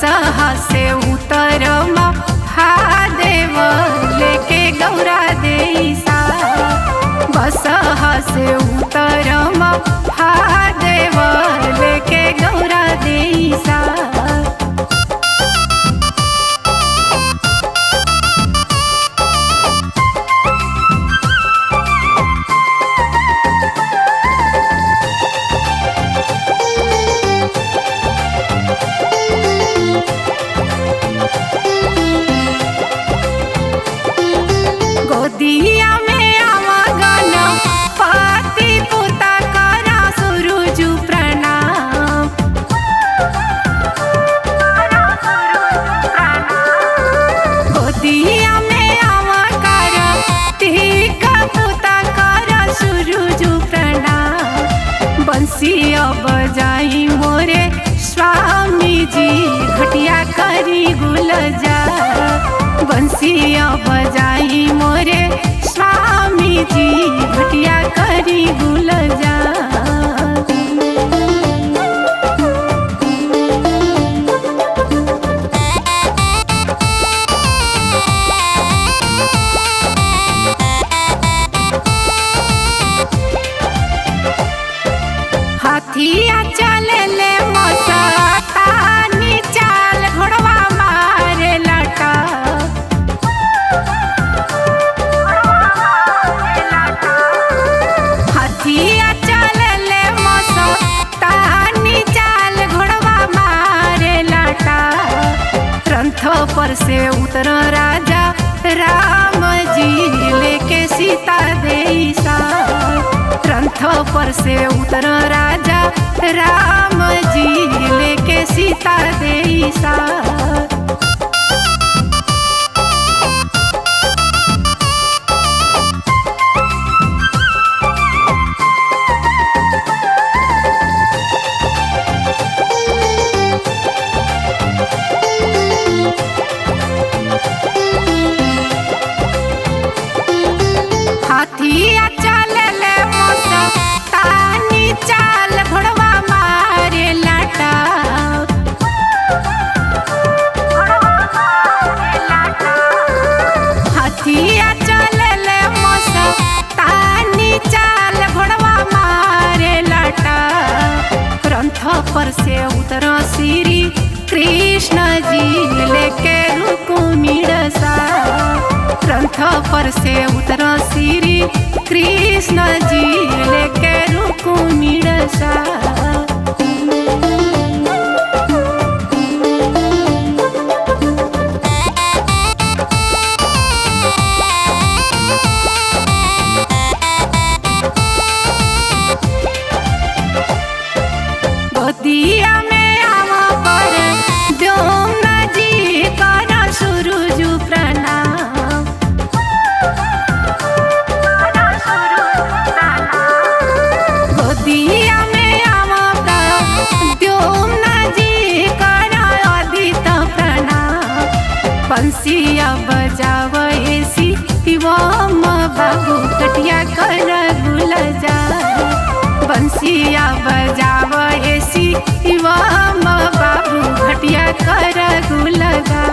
बसहा से उतर महादेव लेके गौरा देईसा। बसहा से उतर महादेव लेके गौरा देईसा। गोदिया में आवागन पति पुता करा सूरज प्रणाम। गोदिया में आवाकर तिक पुता करा सूरज प्रणाम। बंसिया बजाई मोरे स्वामी जी घटिया करी गुलजा। बंसिया बजाई मोरे स्वामी जी घटिया करी गुलजा। हाथिया चले ले मस्तानी चाल घोड़वा मारे लटा। हाथिया चले ले मस्तानी चाल घोड़वा मारे लटा। रथ पर से उतर राजा राम जी लेके सीता देईसा। रथ पर से उतर राजा राम जी लेके सीता देईसा। हाथिया चले ले मस्तानी चाल घोड़वा मारे लाटा। हाथिया चले ले मस्तानी चाल घोड़वा मारे लाटा। रथ पर से उतर श्री कृष्ण जी लेके रुक्मिणी सा। रथ पर से उतर श्री कृष्ण जी लेके रुक्मिणी सा। गोदिया में आवा पर द्योमना जी करा सूरज प्रणाम। गोदिया में आवा पर द्योमना जी करा आदित्य प्रणाम। बंसिया बजावे शिवम बाबू कटिया कर गुलजा। बंसिया बजावे शिवम बाबू घटिया कर गुलजा।